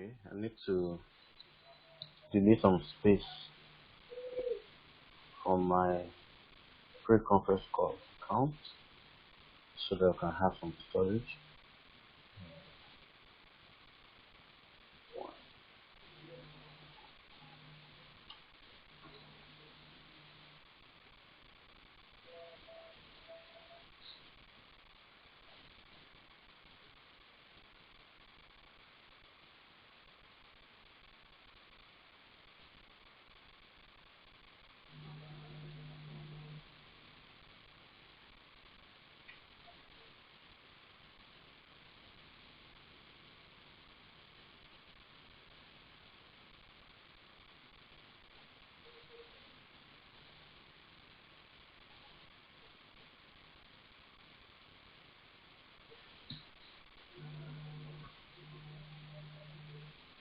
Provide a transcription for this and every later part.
Okay, I need to delete some space from my pre-conference call account so that I can have some storage.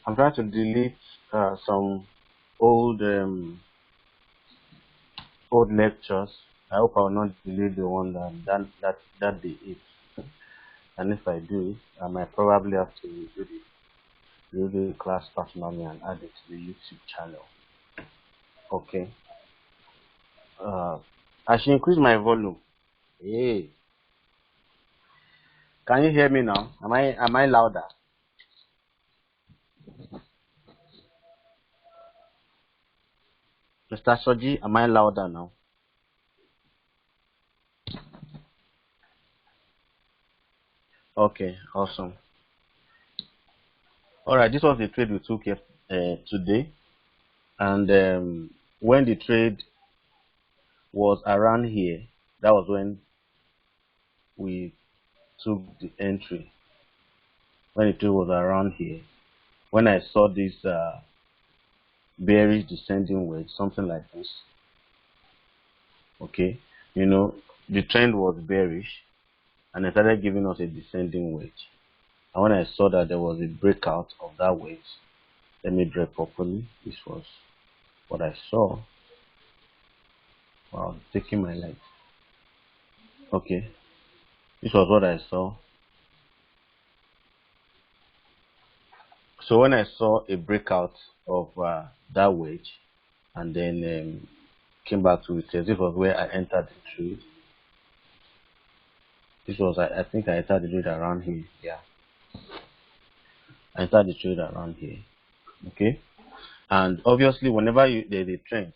I'm trying to delete some old old lectures. I hope I will not delete the one that they eat. And if I do, I might probably have to do the class personally and add it to the YouTube channel. Okay. I should increase my volume. Hey, can you hear me now? Am I louder? Mr. Soji, am I louder now? Okay, awesome. Alright, this was the trade we took today. And when the trade was around here, that was when we took the entry. When the trade was around here, when I saw this bearish descending wedge, something like this. Okay, you know, the trend was bearish and it started giving us a descending wedge. And when I saw that there was a breakout of that wedge, let me draw properly. This was what I saw. Wow, taking my light. Okay, this was what I saw. So when I saw a breakout of that wedge and then came back to retest, this was where I entered the trade. This was, I think I entered the trade around here. Yeah, I entered the trade around here. Okay, and obviously whenever there's a trend,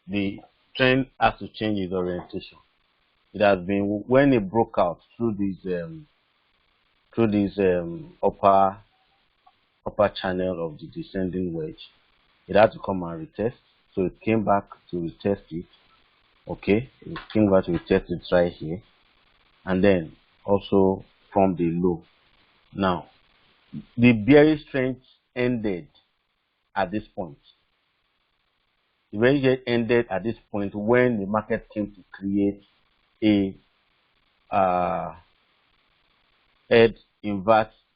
the trend has to change its orientation. It has been when it broke out through this upper channel of the descending wedge, it had to come and retest. So it came back to retest it. Okay, it came back to retest it right here, and then also from the low. Now the bearish trend ended at this point. The bearish trend ended at this point when the market came to create a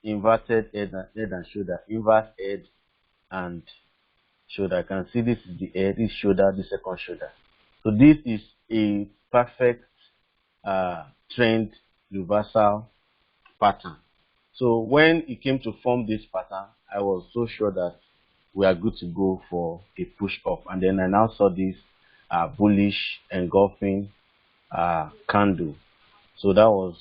inverted head and shoulder, inverse head and shoulder. I can see this is the head, this shoulder, the second shoulder. So this is a perfect trend reversal pattern. So when it came to form this pattern, I was so sure that we are good to go for a push up, and then I now saw this bullish engulfing candle. So that was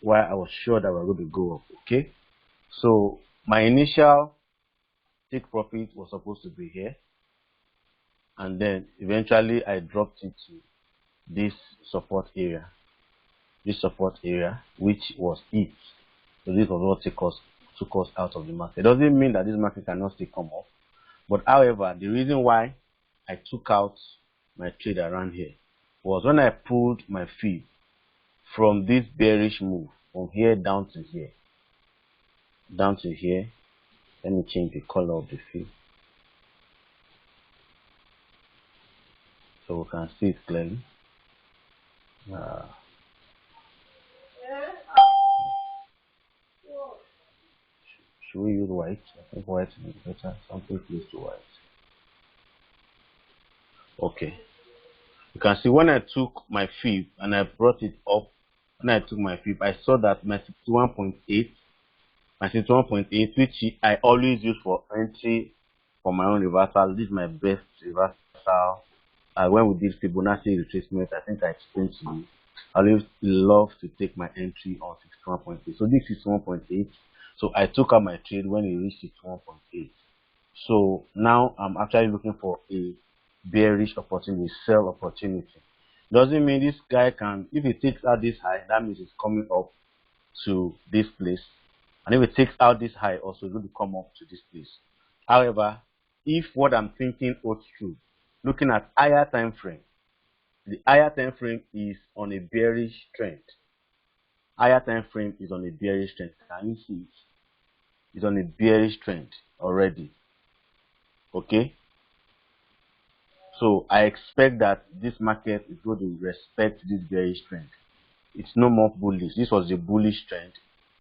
why I was sure that we were going to go up. Okay, so my initial take profit was supposed to be here, and then eventually I dropped into this support area, which was it. So this was what took us out of the market. It doesn't mean that this market cannot still come up, but however, the reason why I took out my trade around here was when I pulled my fib from this bearish move from here down to here. Let me change the color of the fib so we can see it clearly. Should we use white? I think white is better. Something close to white. Okay. You can see when I took my fib and I brought it up, when I took my fib, I saw that my 61.8 my 61.8, which I always use for entry for my own reversal. This is my best reversal. When we did Fibonacci retracement, I think I explained to you. I always love to take my entry on 61.8. So this is 1.8. So I took out my trade when it reached 61.8. So now I'm actually looking for a bearish opportunity, sell opportunity. Doesn't mean this guy can, if he takes out this high, that means it's coming up to this place. And if it takes out this high, also it's going to come up to this place. However, if what I'm thinking holds true, looking at higher time frame, the higher time frame is on a bearish trend. Higher time frame is on a bearish trend. Can you see it? It's on a bearish trend already. Okay, so I expect that this market is going to respect this bearish trend. It's no more bullish. This was the bullish trend.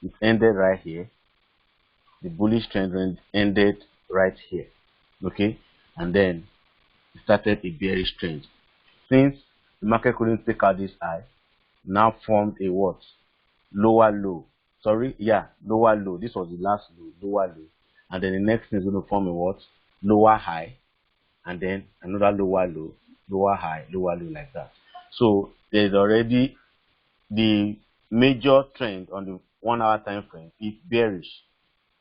It ended right here. The bullish trend ended right here. Okay, and then it started a bearish trend. Since the market couldn't take out this high, now formed a what? Lower low. Sorry, yeah, lower low. This was the last low, lower low. And then the next thing is going to form a what? Lower high. And then another lower low, lower high, lower low, like that. So there's already the major trend on the 1 hour time frame is bearish.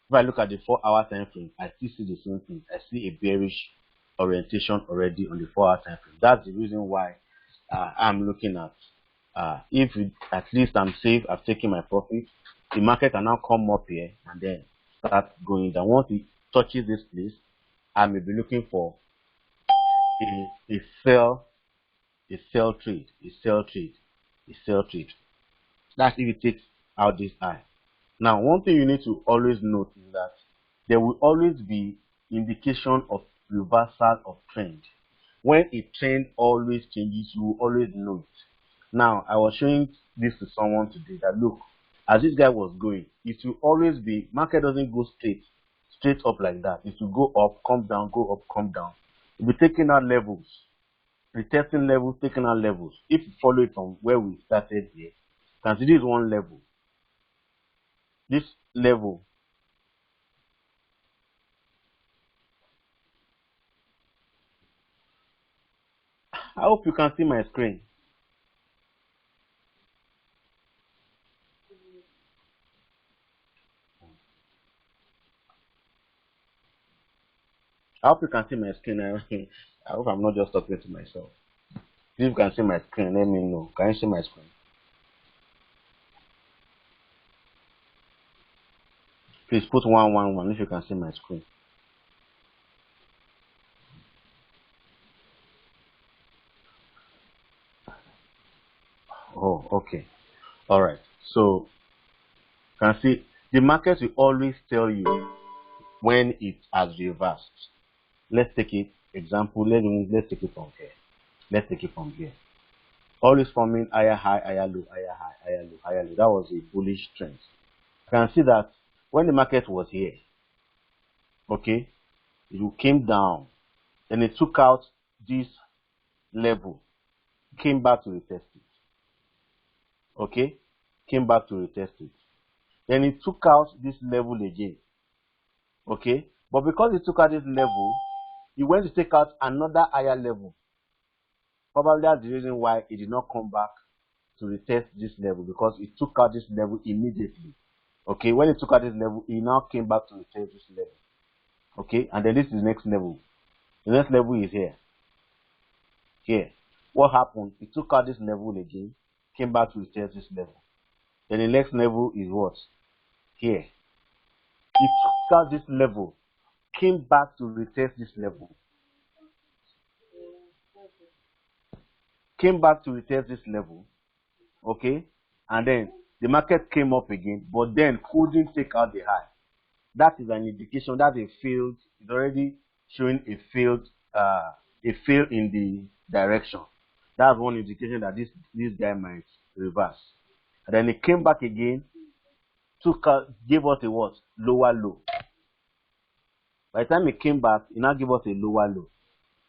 If I look at the 4 hour time frame, I still see the same thing. I see a bearish orientation already on the 4 hour time frame. That's the reason why I'm looking at if at least I'm safe, I've taken my profit. The market can now come up here and then start going down. Once it touches this place, I may be looking for a sell trade. That's if it takes out this high. Now, one thing you need to always note is that there will always be indication of reversal of trend. When a trend always changes, you will always know it. Now, I was showing this to someone today that look, as this guy was going, it will always be, market doesn't go straight up like that. It will go up, come down, go up, come down. We'll be taking out levels, retesting levels, taking out levels. If you follow it from where we started here, consider this one level. This level, I hope you can see my screen. I hope you can see my screen. I hope I'm not just talking to myself. If you can see my screen, let me know. Can you see my screen? Please put 111 if you can see my screen. Oh, okay. All right. So, you can see the market will always tell you when it has reversed. Let's take it example. Let's take it from here. Let's take it from here. Always forming higher high, higher low, higher high, higher low, higher low. That was a bullish trend. You can see that when the market was here, okay, it came down, and it took out this level, came back to retest it. Okay, came back to retest it. Then it took out this level again. Okay, but because it took out this level, it went to take out another higher level. Probably that's the reason why it did not come back to retest this level, because it took out this level immediately. Okay, when it took out this level, it now came back to retest this level. Okay, and then this is the next level. The next level is here. Here. What happened? It took out this level again, came back to retest this level. Then the next level is what? Here. It took out this level, came back to retest this level. Came back to retest this level. Okay, and then the market came up again, but then couldn't take out the high. That is an indication that a failed. It's already showing a fail in the direction. That's one indication that this guy might reverse. And then it came back again, gave us a what? Lower low. By the time it came back, it now gave us a lower low.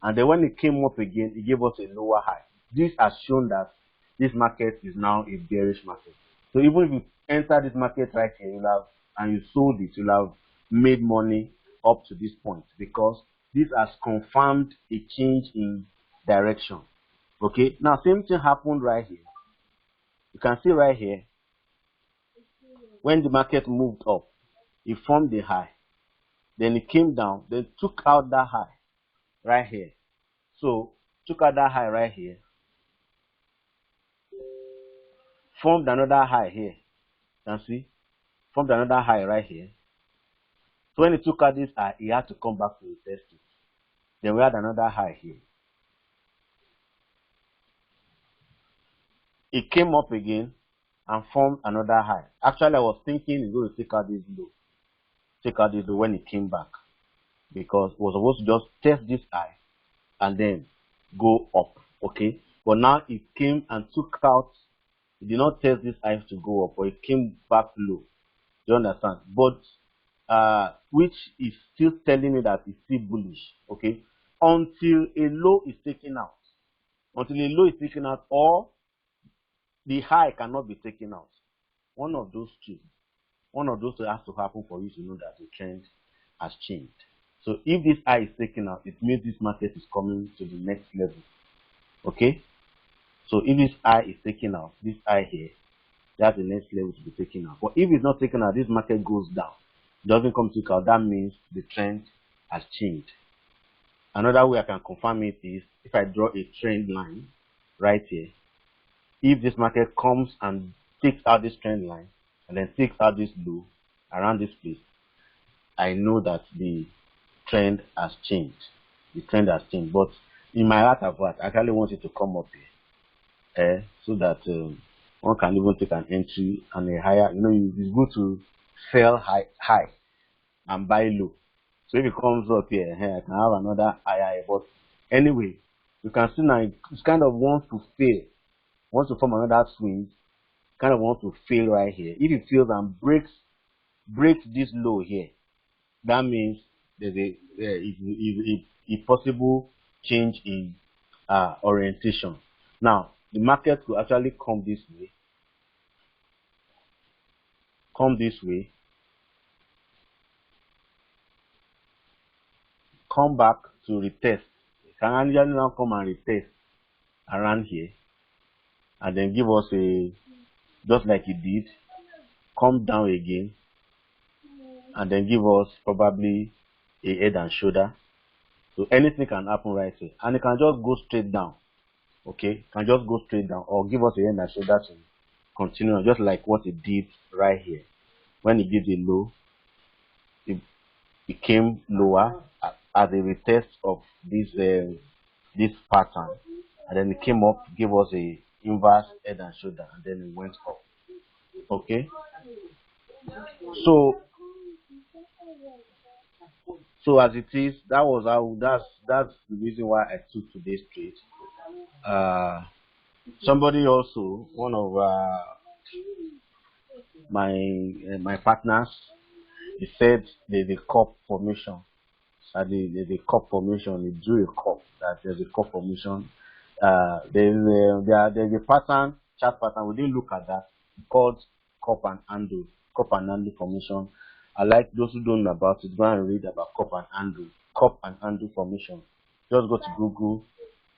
And then when it came up again, it gave us a lower high. This has shown that this market is now a bearish market. So even if you enter this market right here, you'll have and you sold it, you'll have made money up to this point, because this has confirmed a change in direction. Okay, now same thing happened right here. You can see right here, when the market moved up, it formed a high, then it came down, then took out that high right here. So took out that high right here, formed another high here. You can see, formed another high right here. So when it took out this high, it had to come back to retest it. Then we had another high here. It came up again and formed another high. Actually, I was thinking it's going to take out this low, when it came back, because it was supposed to just test this high and then go up. Okay, but now it came and took out. It did not test this high to go up, but it came back low. You understand? But which is still telling me that it's still bullish. Okay, until a low is taken out. Until a low is taken out, or the high cannot be taken out. One of those two has to happen for you to know that the trend has changed. So if this high is taken out, it means this market is coming to the next level. Okay, so if this high is taken out, this high here, that's the next level to be taken out. But if it's not taken out, this market goes down, doesn't come to out, that means the trend has changed. Another way I can confirm it is if I draw a trend line right here. If this market comes and takes out this trend line and then takes out this low around this place, I know that the trend has changed. The trend has changed. But in my heart of heart, I actually want it to come up here, so that one can even take an entry and a higher. You know, it's good to sell high and buy low. So if it comes up here, I can have another higher. But anyway, you can see now it's kind of wants to fail. Wants to form another swing, kind of wants to fail right here. If it fails and breaks this low here, that means there's a possible change in orientation. Now the market could actually come this way, come back to retest. It can actually now come and retest around here, and then give us a, just like it did, come down again, and then give us probably a head and shoulder. So anything can happen right here, and it can just go straight down. Okay, can just go straight down, or give us a head and shoulder to continue, just like what it did right here. When it gives a low, it came lower as a retest of this pattern, and then it came up, gave us a inverse head and shoulder, and then it went up. Okay, so as it is, that's the reason why I took today's trade. Somebody also, one of my partners, he said there's a cup formation. There's a cup formation. He drew a cup, that there's a cup formation. There's a pattern, chart pattern. We didn't look at that. It's called cup and handle formation. I like those who don't know about it, go and read about cup and handle formation. Just go to Google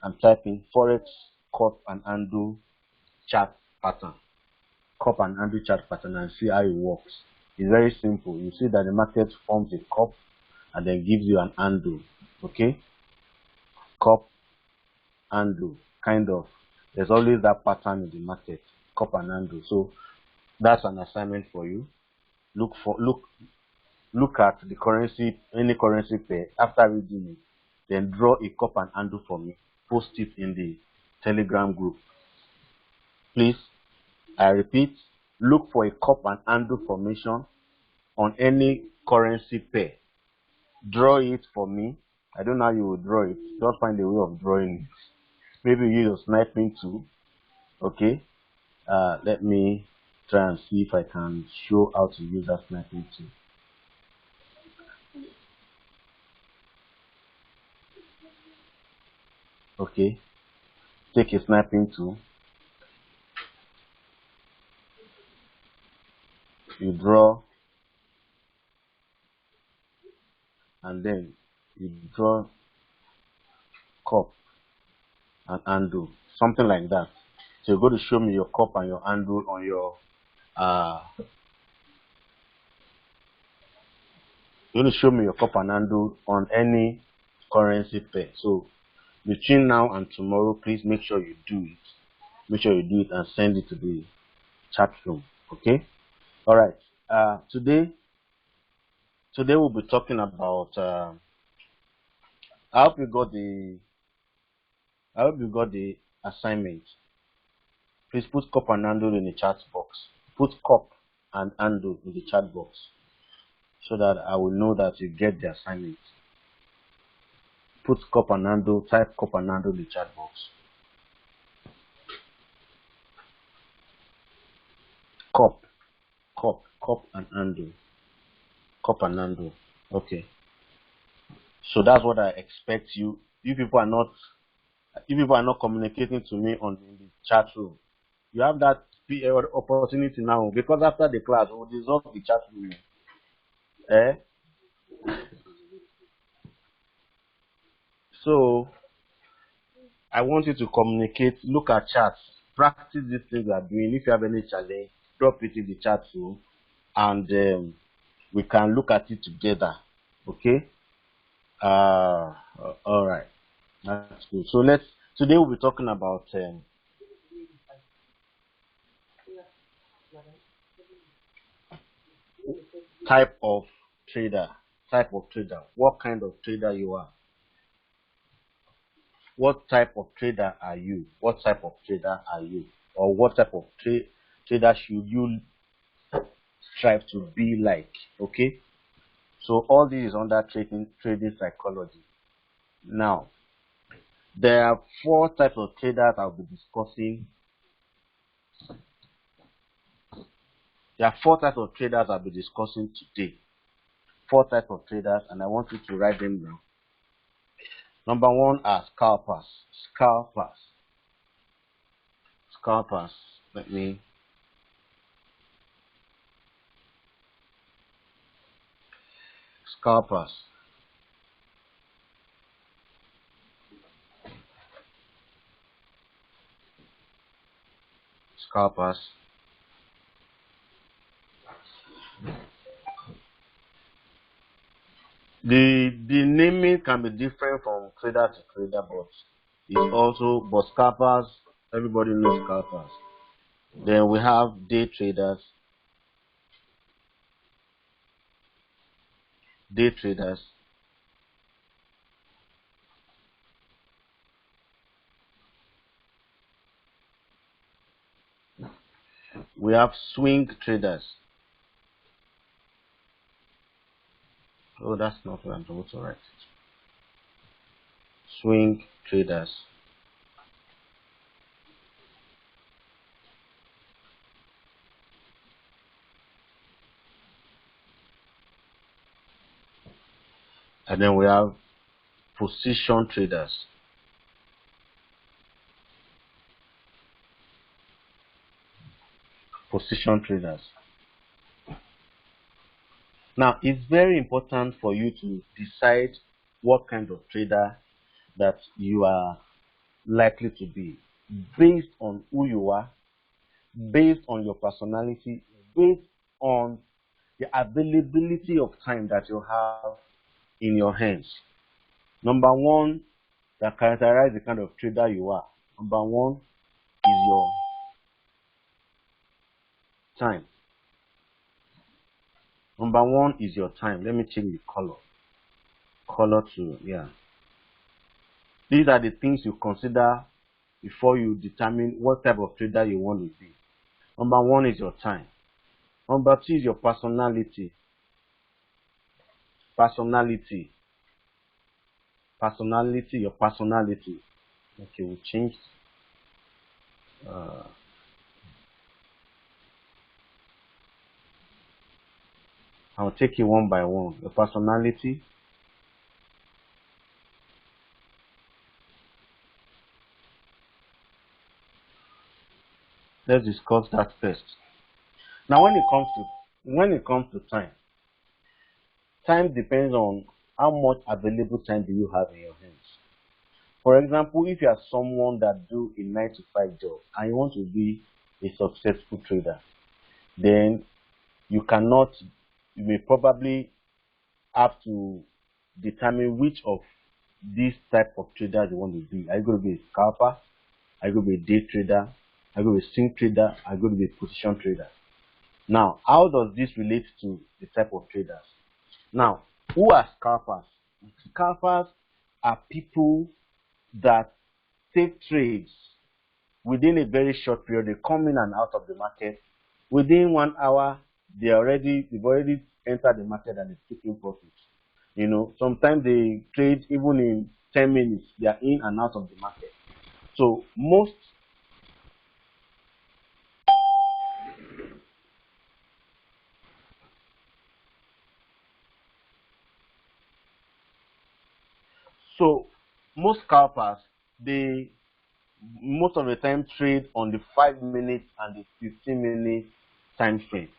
and type in Forex cup and handle chart pattern. Cup and handle chart pattern, and see how it works. It's very simple. You see that the market forms a cup and then gives you an handle. Okay, cup, handle, kind of. There's always that pattern in the market, cup and handle. So that's an assignment for you. Look at the currency, any currency pair. After reading it, then draw a cup and handle for me. Post it in the Telegram group. Please, I repeat, look for a cup and handle formation on any currency pair. Draw it for me. I don't know how you will draw it. Just find a way of drawing it. Maybe use a sniping tool. Okay. Let me try and see if I can show how to use that sniping tool. Okay. Take a sniping tool. You draw and then you draw cup and handle, something like that. So you're going to show me your cup and your handle on your you're going to show me your cup and handle on any currency pair. So between now and tomorrow, please make sure you do it. Make sure you do it and send it to the chat room. Okay. All right. Today we'll be talking about. I hope you got the assignment. Please put cup and handle in the chat box. Put cup and handle in the chat box so that I will know that you get the assignment. Put cup and handle. Type cup and handle in the chat box. Cup and handle. Cup and handle. Okay. So that's what I expect you. You people are not communicating to me on in the chat room. You have that opportunity now, because after the class we'll dissolve the chat room. So I want you to communicate, look at chats, practice these things you are doing. If you have any challenge, drop it in the chat room, and we can look at it together. Okay. All right. That's good. So today we'll be talking about type of trader. What kind of trader you are. What type of trader are you? What type of trader are you? Or what type of trader should you strive to be like? Okay. So all this is under trading psychology. Now, there are 4 types of traders I'll be discussing. There are 4 types of traders I'll be discussing today. 4 types of traders, and I want you to write them down. Number 1 are scalpers. Scalpers. Let me. Scalpers. Scalpers. The naming can be different from trader to trader, but scalpers, everybody knows scalpers. Then we have day traders. We have swing traders. Oh, that's not what I'm supposed to write. Swing traders. And then we have position traders. Now, it's very important for you to decide what kind of trader that you are likely to be, based on who you are, based on your personality, based on the availability of time that you have in your hands. Number 1 that characterizes the kind of trader you are. Number 1 is your time. Number 1 is your time. Let me change the color. Color to, yeah. These are the things you consider before you determine what type of trader you want to be. Number 1 is your time. Number 2 is your personality. Your personality. Okay, we'll change. I'll take it one by one. Your personality. Let's discuss that first. Now, when it comes to time depends on how much available time do you have in your hands? For example, if you are someone that do a 9 to 5 job and you want to be a successful trader, then you may probably have to determine which of these type of traders you want to be. Are you going to be a scalper? Are you going to be a day trader? Are you going to be a swing trader? Are you going to be a position trader? Now, how does this relate to the type of traders? Now, who are scalpers? Scalpers are people that take trades within a very short period. They come in and out of the market. Within 1 hour, they've already entered the market and they're taking profits. You know, sometimes they trade even in 10 minutes. They are in and out of the market. So most scalpers, they most of the time trade on the 5 minute and the 15-minute time frame.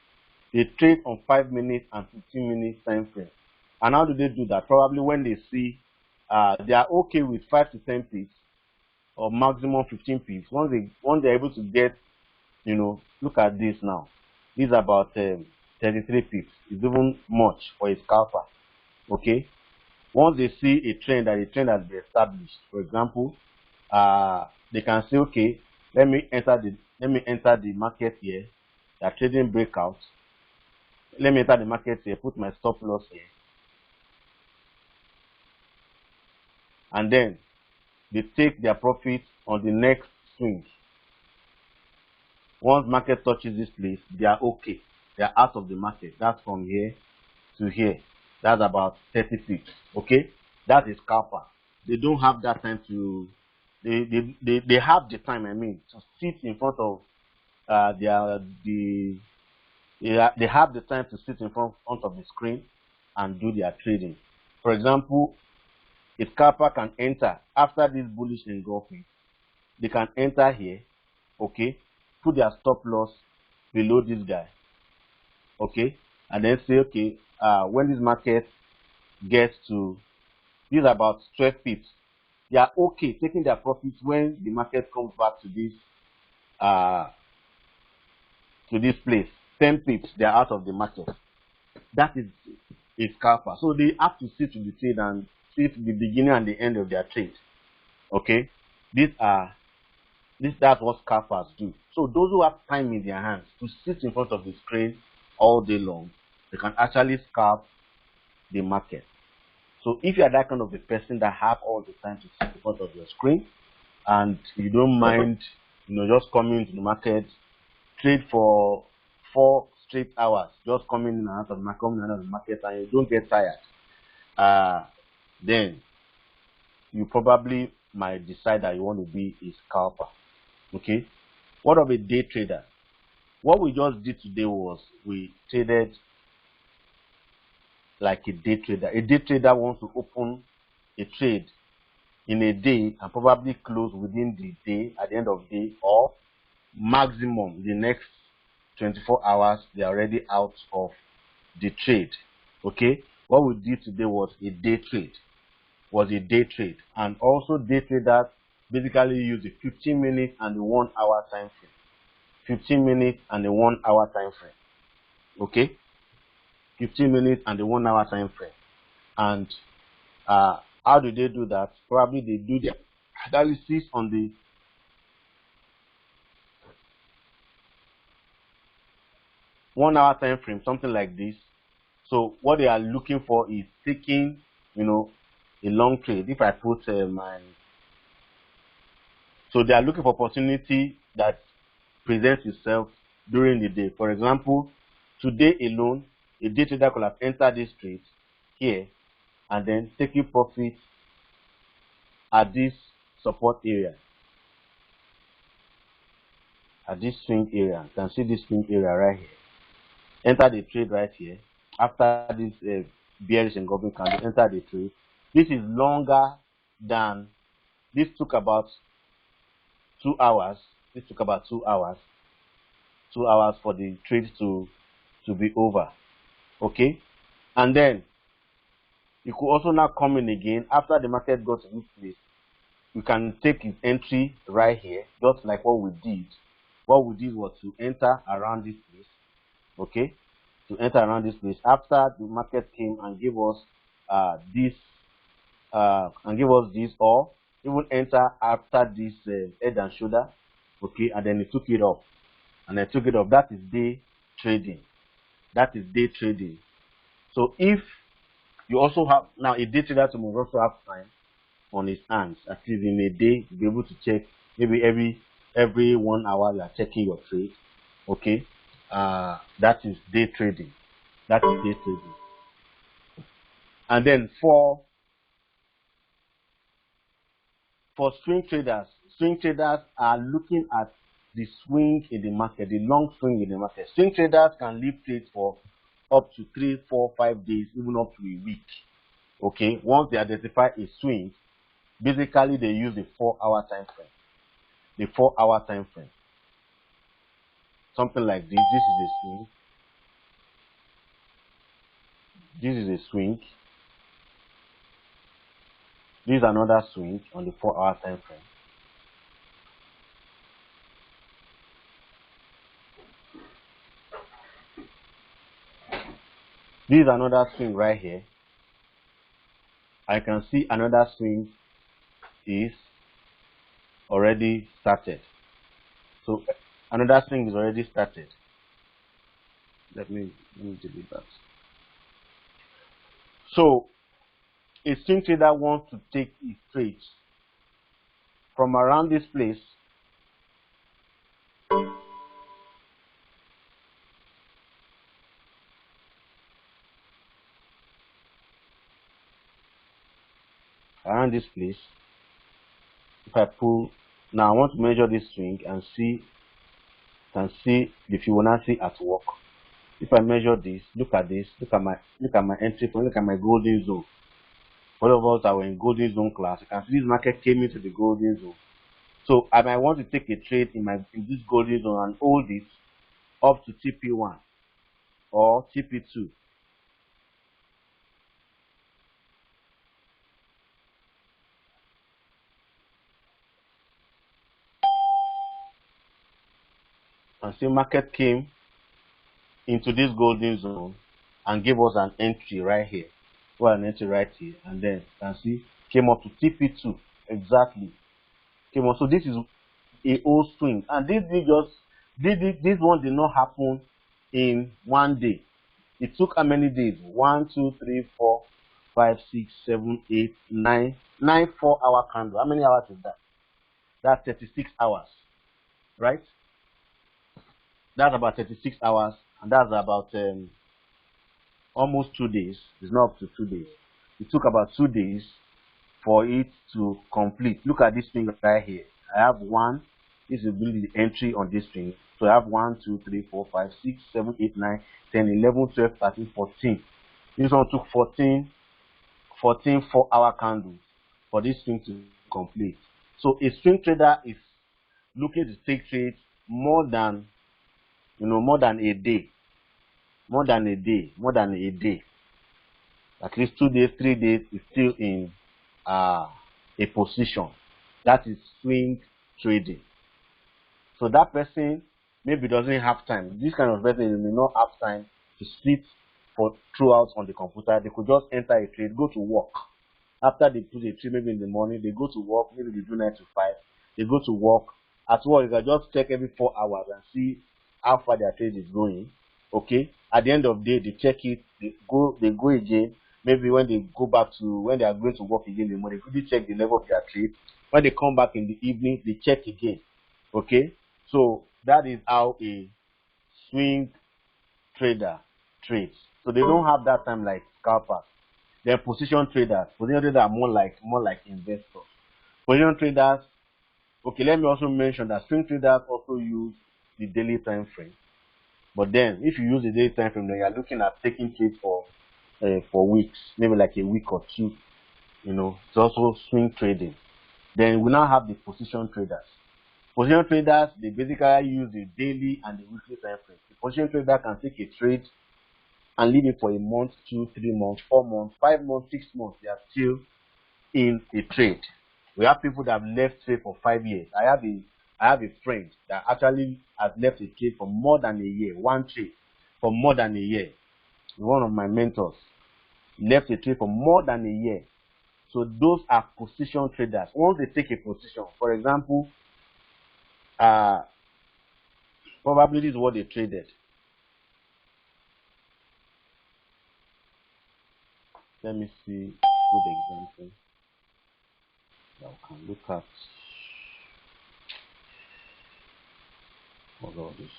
They trade on 5 minutes and 15-minute time frame. And how do they do that? Probably when they see they are okay with 5 to 10 pips or maximum 15 pips. Once they're able to get, you know, look at this now. This is about 33 pips. It's even much for a scalper. Okay. Once they see a trend that has been established, for example, they can say, okay, let me enter the market here. They are trading breakout. Let me enter the market here, put my stop loss here. And then they take their profit on the next swing. Once market touches this place, they are okay. They are out of the market. That's from here to here. That's about 30 pips. Okay? That is scalper. They don't have that time to they have the time, to sit in front of they have the time to sit in front of the screen and do their trading. For example, a scalper can enter after this bullish engulfing. They can enter here, okay, put their stop loss below this guy, okay, and then say, okay, when this market gets to this about 12 pips, they are okay taking their profits when the market comes back to this place. 10 pips, they are out of the market. That is a scalper. So they have to sit to the trade and see the beginning and the end of their trade. Okay, that's what scalpers do. So those who have time in their hands to sit in front of the screen all day long, they can actually scalp the market. So if you are that kind of a person that have all the time to sit in front of your screen and you don't mind, just coming into the market, trade for 4 straight hours, just coming in and out of the market, and you don't get tired, then you probably might decide that you want to be a scalper. Okay, what of a day trader? What we just did today was we traded like a day trader. A day trader wants to open a trade in a day and probably close within the day, at the end of the day, or maximum the next 24 hours they are already out of the trade. Okay, what we did today was a day trade. And also day traders basically use the 15 minutes and the 1 hour time frame. 15 minutes and the 1 hour time frame. Okay, 15 minutes and the 1 hour time frame. And how do they do that? Probably they do their analysis on the one hour time frame, something like this. So what they are looking for is taking, a long trade. If I put so they are looking for opportunity that presents itself during the day. For example, today alone, a day trader could have entered this trade here and then taking profit at this support area, at this swing area. You can see this swing area right here. Enter the trade right here. After this bearish engulfing candle, enter the trade. This is longer than this. Took about 2 hours. This took about 2 hours. 2 hours for the trade to be over. Okay, and then You could also now come in again after the market got to this place. You can take his entry right here, just like what we did. What we did was to enter around this place, okay? To enter around this place after the market came and gave us this or even enter after this head and shoulder, okay, and then he took it off, that is day trading. That is day trading. So if you also have now a day trader tomorrow also have time on his hands, at least in a day, you'll be able to check maybe every 1 hour you are checking your trade, okay. That is day trading. That is day trading. And then for swing traders are looking at the swing in the market, the long swing in the market. Swing traders can leave trades for up to 3, 4, 5 days, even up to a week. Okay, once they identify a swing, basically they use the 4-hour time frame. The 4-hour time frame. Something like this. This is a swing. This is a swing. This is another swing on the 4-hour time frame. This is another swing right here. I can see another swing is already started. So another swing is already started. Let me delete that. So a swing trader wants to take his trades from around this place If I pull now, I want to measure this swing and see the Fibonacci at work. If I measure this, look at this, look at my entry point, look at my golden zone. All of us that were in golden zone class, you can see this market came into the golden zone. So I might want to take a trade in this golden zone and hold it up to TP1 or TP2. And see, market came into this golden zone and gave us an entry right here. Well, an entry right here, and then you can see came up to TP2 exactly. Came up. So this is a whole swing, and this one did not happen in one day. It took how many days? 1, 2, 3, 4, 5, 6, 7, 8, 9, 4-hour candle. How many hours is that? That's 36 hours, right? That's about 36 hours, and that's about almost 2 days. It's not up to 2 days. It took about 2 days for it to complete. Look at this string right here. I have one. This will be the entry on this string. So I have 1, 2, 3, 4, 5, 6, 7, 8, 9, 10, 11, 12, 13, 14. This one took 14 4-hour candles for this string to complete. So a swing trader is looking to take trades more than a day. More than a day. At least 2 days, 3 days is still in a position. That is swing trading. So that person maybe doesn't have time. This kind of person may not have time to sit throughout on the computer. They could just enter a trade, go to work. After they put a trade, maybe in the morning, they go to work. Maybe they do 9 to 5. They go to work. At work, you can just check every 4 hours and see how far their trade is going. Okay. At the end of the day, they check it. They go again. Maybe when they go back to when they are going to work again in the morning, they check the level of their trade. When they come back in the evening, they check again. Okay. So that is how a swing trader trades. So they don't have that time like scalpers. They're position traders. Position traders are more like investors. Position traders. Okay, let me also mention that swing traders also use the daily time frame. But then, if you use the daily time frame, then you are looking at taking trades for weeks, maybe like a week or two. It's also swing trading. Then we now have the position traders. Position traders, they basically use the daily and the weekly time frame. The position trader can take a trade and leave it for a month, 2, 3 months, 4 months, 5 months, 6 months. They are still in a trade. We have people that have left trade for 5 years. I have a friend that actually has left a trade for more than a year, one trade for more than a year. One of my mentors left a trade for more than a year. So those are position traders. Once they take a position, for example, probably this is what they traded. Let me see good example that we can look at. What all this?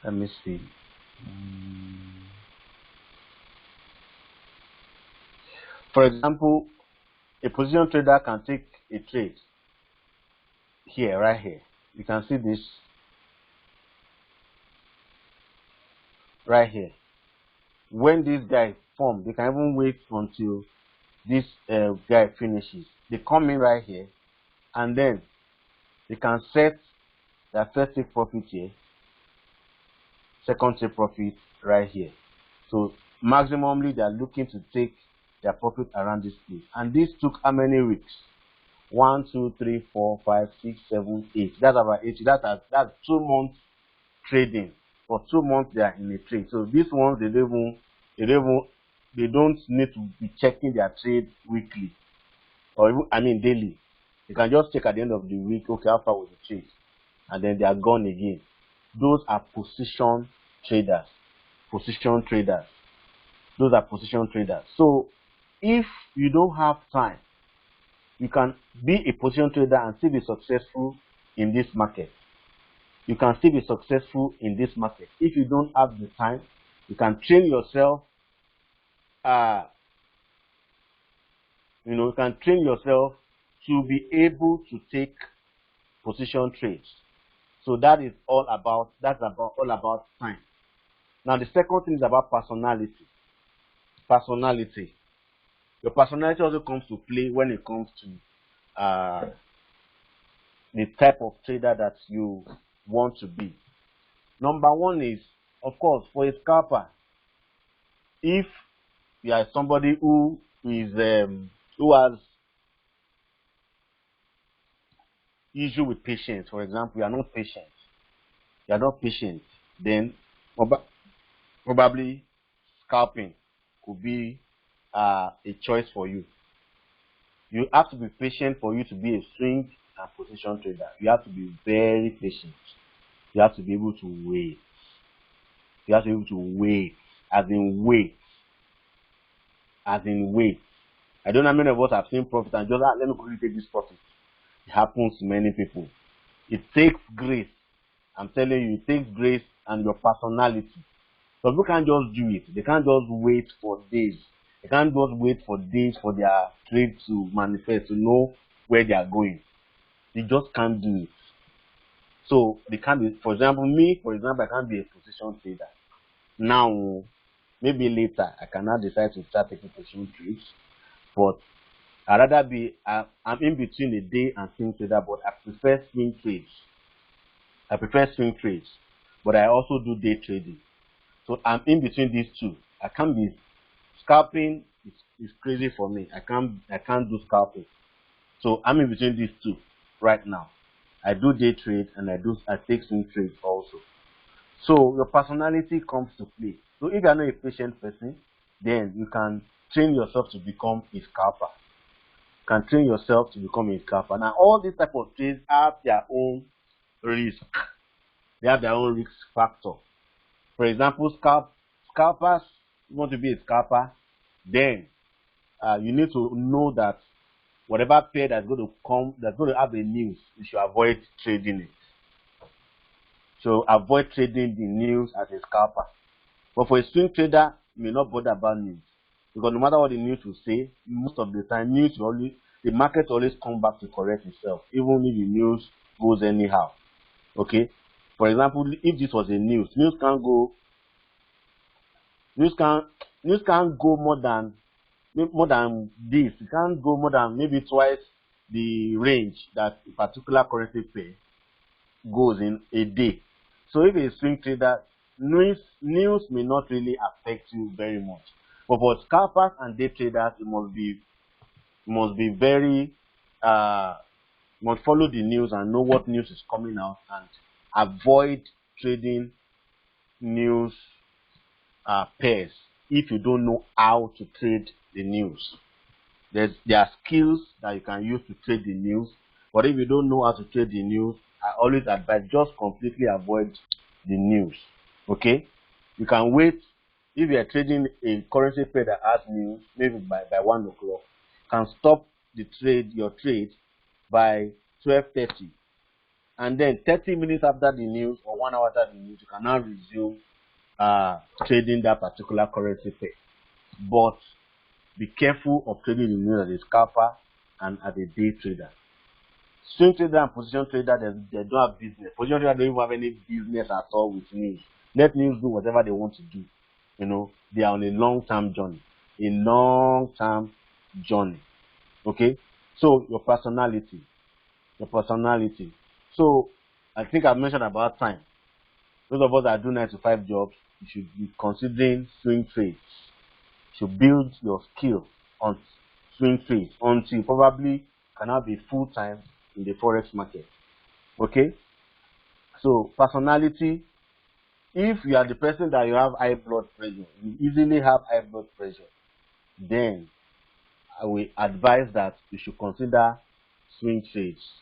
Let me see. For example, a position trader can take a trade here, right here. You can see this right here. When this guy forms, they can even wait until this guy finishes. They come in right here, and then they can set their first take profit here, second take profit right here. So maximally they are looking to take their profit around this place. And this took how many weeks? 1, 2, 3, 4, 5, 6, 7, 8. That's about 8. That's 2 months trading. For 2 months they are in a trade. So these ones they don't need to be checking their trade weekly or even, daily. You can just check at the end of the week, okay, how far was the trade, and then they are gone again. Those are position traders. Position traders. Those are position traders. So if you don't have time, you can be a position trader and still be successful in this market. You can still be successful in this market. If you don't have the time, you can train yourself. You can train yourself to be able to take position trades. So that is all about. All about time. Now the second thing is about personality. Personality. Your personality also comes to play when it comes to the type of trader that you want to be. Number one is, of course, for a scalper, if you are somebody who has issue with patience, for example, you are not patient, then probably scalping could be a choice for you. You have to be patient for you to be a swing and position trader. You have to be very patient. You have to be able to wait. You have to be able to wait, as in wait. As in wait. I don't know how many of us have seen profit and just let me quickly take this profit. It happens to many people. It takes grace. I'm telling you, it takes grace and your personality. So people can't just do it. They can't just wait for days. They can't just wait for days for their trade to manifest, to know where they are going. They just can't do it. So they can't be, for example, I can't be a position trader. Now, maybe later, I cannot decide to start taking position trades. But I'd rather I'm in between a day and swing trader, but I prefer swing trades. But I also do day trading. So I'm in between these two. I can't be scalping. It's crazy for me. I can't do scalping. So I'm in between these two right now. I do day trade and I take swing trades also. So your personality comes to play. So if you are not a patient person, then you can train yourself to become a scalper. Now all these type of trades have their own risk. They have their own risk factor. For example, scalpers, you want to be a scalper, then you need to know that whatever pair that's going to have a news, you should avoid trading it. So avoid trading the news as a scalper. But for a swing trader, you may not bother about news, because no matter what the news will say, most of the time the market always comes back to correct itself, even if the news goes anyhow. Okay. For example, if this was a news can't go News can't go more than this. It can't go more than maybe twice the range that a particular currency pair goes in a day. So if a swing trader, news may not really affect you very much. But for scalpers and day traders, it must be very must follow the news and know what news is coming out and avoid trading news pairs if you don't know how to trade the news. There are skills that you can use to trade the news, but if you don't know how to trade the news, I always advise just completely avoid the news. Okay, you can wait. If you are trading a currency pair that has news, maybe by 1 o'clock, you can stop your trade by 12:30, and then 30 minutes after the news or 1 hour after the news, you can now resume trading that particular currency pair. But be careful of trading the news as a scalper and as a day trader. Swing trader and position trader, they don't have business. Position trader don't even have any business at all with news. Let news do whatever they want to do. They are on a long-term journey. A long-term journey. Okay? So your personality. So I think I've mentioned about time. Those of us that do 9 to 5 jobs, you should be considering swing trades. You should build your skill on swing trades until probably can have a full time in the forex market. Okay, so personality. If you are the person that you have high blood pressure, you easily have high blood pressure, then I will advise that you should consider swing trades.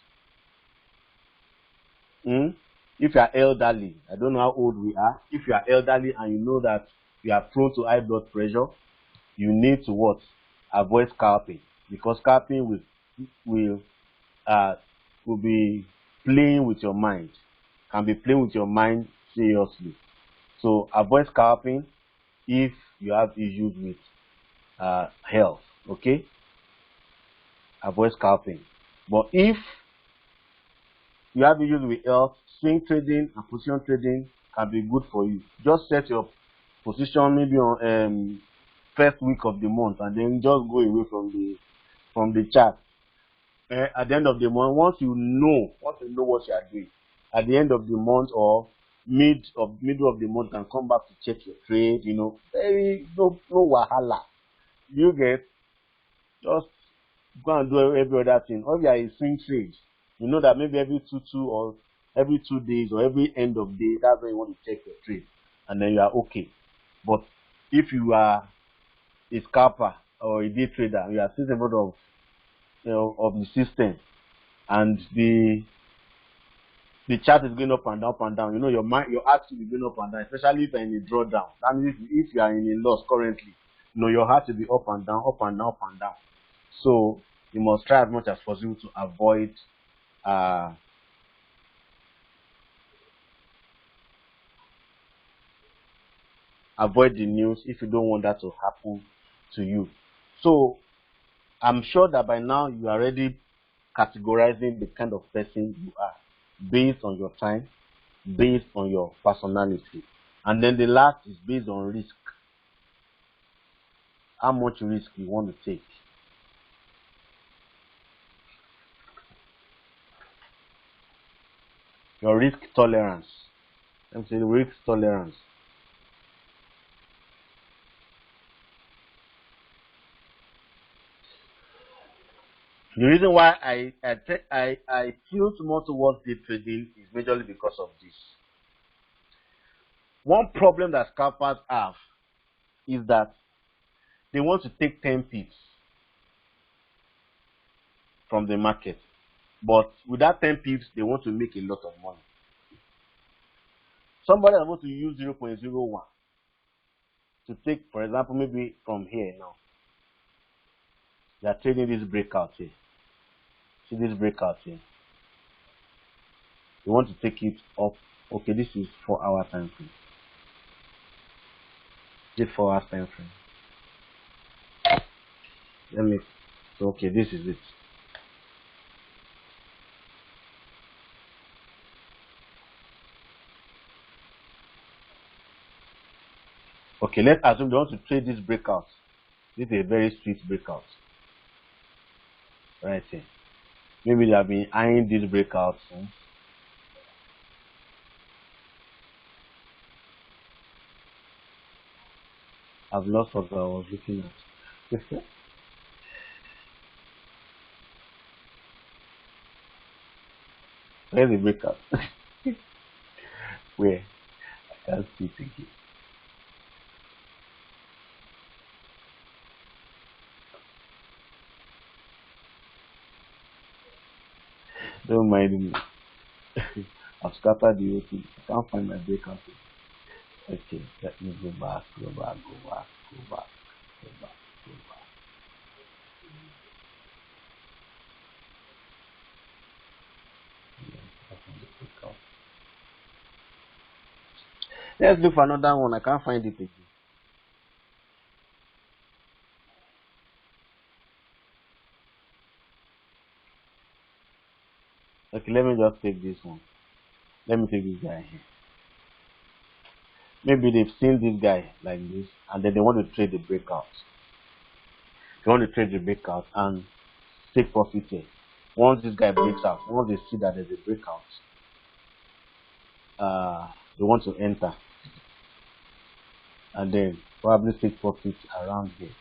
If you are elderly, I don't know how old we are. If you are elderly and you know that you are prone to high blood pressure, you need to avoid scalping, because scalping will be playing with your mind, can be playing with your mind seriously. So avoid scalping if you have issues with health. Okay, avoid scalping. But if you have issues with health, swing trading and position trading can be good for you. Just set your position maybe on first week of the month, and then just go away from the chart. At the end of the month, once you know what you are doing, at the end of the month or middle of the month, you can come back to check your trade. Very no wahala. You get just go and do every other thing. Or if you are a swing trade, you know that maybe every or every 2 days or every end of day, that's when you want to check your trade, and then you are okay. But if you are a scalper or a day trader, you are still in front of the system, and the chart is going up and down, up and down. Your heart will be going up and down, especially if you're in a drawdown. That means if you are in a loss currently, your heart will be up and down, up and down, up and down. So you must try as much as possible to avoid the news if you don't want that to happen to you. So I'm sure that by now you are already categorizing the kind of person you are based on your time, based on your personality, and then the last is based on risk. How much risk you want to take. Your risk tolerance. Let me say risk tolerance. The reason why I tilt more towards day trading is majorly because of this. One problem that scalpers have is that they want to take 10 pips from the market, but with that 10 pips, they want to make a lot of money. Somebody that wants to use 0.01 to take, for example, maybe from here now, they are trading this breakout here. See this breakout here. You want to take it up. Okay, this is 4-hour time frame. This 4 hours time frame. Okay, this is it. Okay, let's assume they want to trade this breakout. This is a very sweet breakout. Right here. Maybe they have been eyeing this breakout. I've lost what I was looking at. Where's the breakout? Where? I can't see it again. Don't mind me. I've scattered the whole thing. I can't find my breakout. Okay, let me go back, go back, go back, go back, go back, go back. Let's look for another one. I can't find it again. Okay, let me just take this one. Let me take this guy here. Maybe they've seen this guy like this, and then they want to trade the breakout. They want to trade the breakout and take profit here. Once this guy breaks out, once they see that there's a breakout, they want to enter and then probably take profit around here.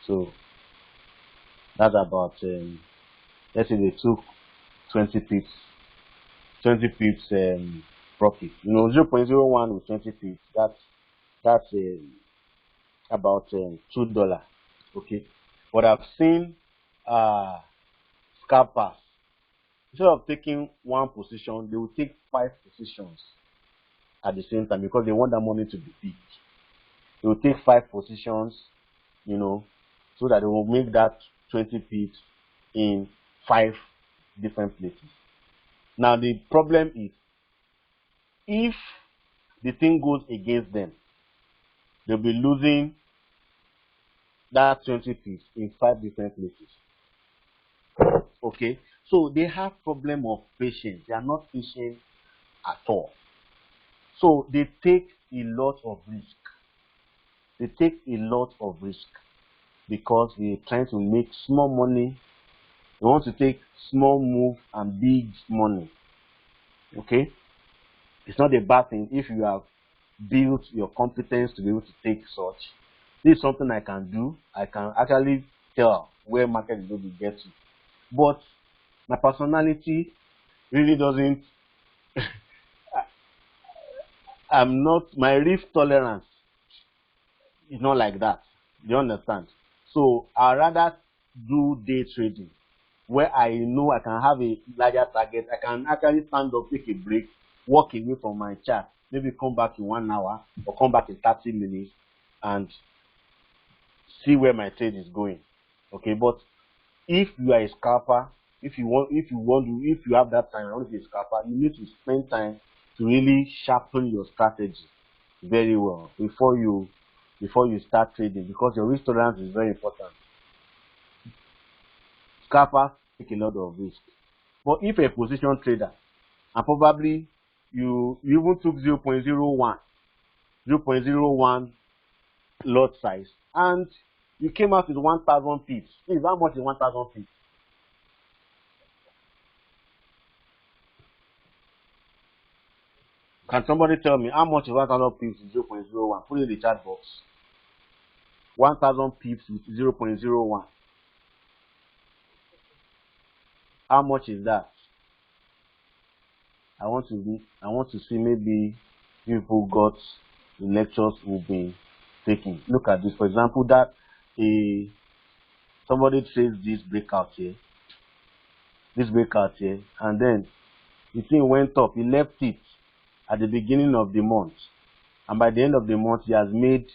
So that's about let's say they took 20 pips, 20 pips profit. 0.01 with 20 pips. That's about $2. Okay, but I've seen scalpers, instead of taking one position, they will take 5 positions at the same time because they want that money to be big. They will take 5 positions, so that they will make that 20 pips in 5 different places. Now the problem is, if the thing goes against them, they'll be losing that 20 pips in 5 different places. Okay, so they have problem of patience. They are not patient at all. So they take a lot of risk. They take a lot of risk because they're trying to make small money. They want to take small move and big money. Okay, it's not a bad thing if you have built your competence to be able to take such. This is something I can do. I can actually tell where market is going to get to. But my personality really doesn't. I'm not. My risk tolerance is not like that. You understand? So I rather do day trading, where I know I can have a larger target. I can actually stand up, take a break, walk away from my chart, maybe come back in 1 hour or come back in 30 minutes and see where my trade is going. Okay, but if you are a scalper, if you have that time, I want to be a scalper, you need to spend time to really sharpen your strategy very well before you start trading, because your risk tolerance is very important. Scalpers take a lot of risk. But if a position trader and probably you even took 0.01 lot size and you came out with 1,000 pips. Please, how much is 1,000 pips? Can somebody tell me how much is 1,000 pips with 0.01? Put it in the chat box. 1,000 pips with 0.01. How much is that? I want to see maybe people got the lectures we've been taking. Look at this. For example, that somebody trades this breakout here, and then the thing went up. He left it at the beginning of the month, and by the end of the month he has made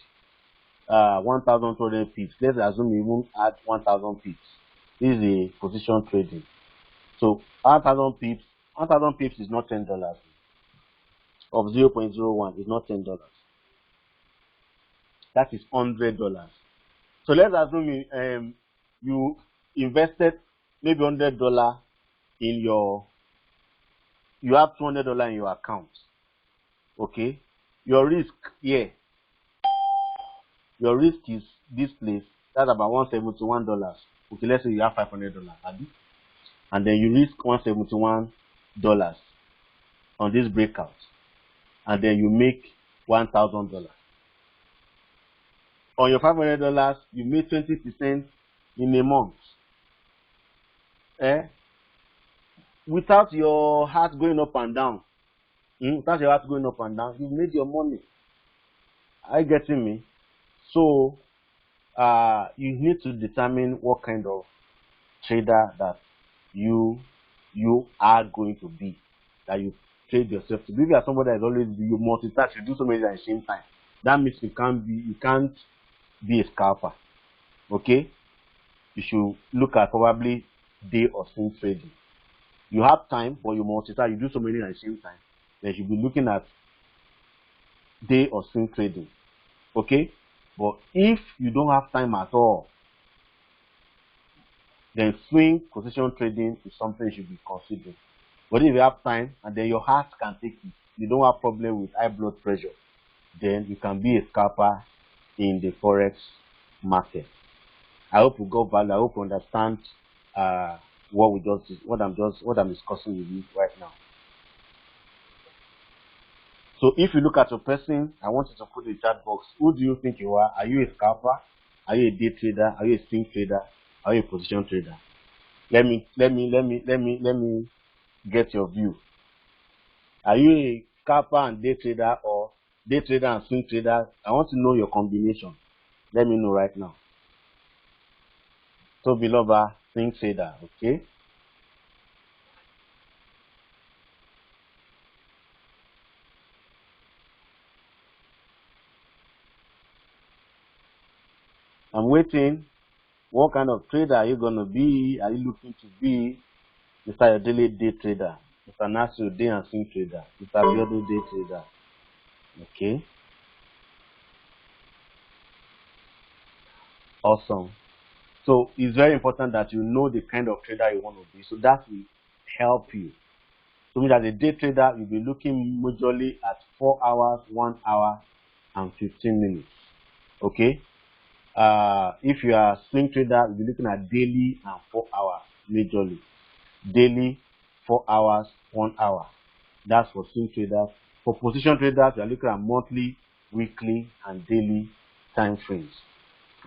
1,200 pips. Let's assume he won't add 1,000 pips. This is a position trading. So 1,000 pips. 1,000 pips is not $10. Of 0.01 is not $10. That is $100. So let's assume you invested maybe $100 in you have $200 in your account. Okay, your risk here your risk is this place. That's about $171. Okay, let's say you have $500, and then you risk $171 on this breakout, and then you make $1,000. On your $500, you made 20% in a month. Without your heart going up and down, without your heart going up and down, you made your money. Are you getting me? So you need to determine what kind of trader that you are going to be, that you trade yourself to be. If you are somebody that is always you multitask, you do so many things at the same time, that means you can't be a scalper. Okay, you should look at probably day or swing trading. You have time, but you multitask, you do so many at the same time, then you should be looking at day or swing trading. Okay, but if you don't have time at all, then swing position trading is something you should be considering. But if you have time and then your heart can take it, you don't have problem with high blood pressure, then you can be a scalper in the forex market. I hope you got value. I hope you understand what I'm discussing with you right now. So if you look at your person, I want you to put in the chat box, who do you think you are? Are you a scalper? Are you a day trader? Are you a swing trader? Are you a position trader? Let me get your view. Are you a scalper and day trader, or day trader and swing trader? I want to know your combination. Let me know right now. So below swing trader, okay? I'm waiting. What kind of trader are you gonna be? Are you looking to be Mr. Daily day trader, Mr. Nasir day and swing trader, Mr. Biodo day trader? Okay. Awesome. So it's very important that you know the kind of trader you want to be, so that will help you. So as a day trader, you'll be looking majorly at 4 hours, 1 hour, and 15 minutes. Okay. If you are a swing trader, you'll be looking at daily and 4 hours majorly. Daily, 4 hours, 1 hour. That's for swing traders. For position traders, you are looking at monthly, weekly, and daily time frames.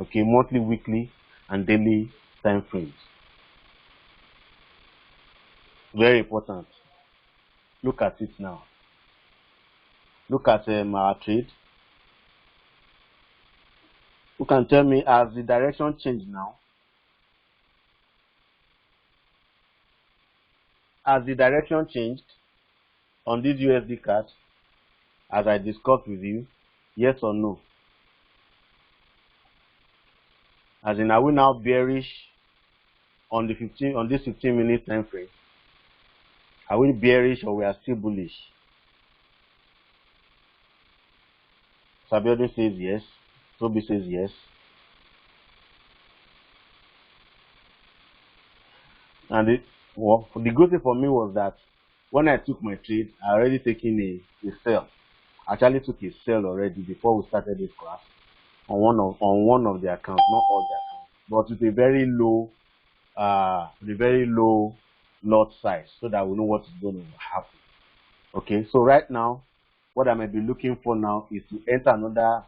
Okay, monthly, weekly, and daily time frames. Very important. Look at it now. Look at our trade. Who can tell me, has the direction changed now? Has the direction changed on this USD card, as I discussed with you? Yes or no? As in, are we now bearish on this 15-minute time frame? Are we bearish or we are still bullish? Sabiodun says yes. Toby says yes. And the good thing for me was that when I took my trade, I already taken a sell. I actually took a sell already before we started this class on one of the accounts, not all the accounts, but with a very low lot size, so that we know what is going to happen. Okay, so right now, what I might be looking for now is to enter another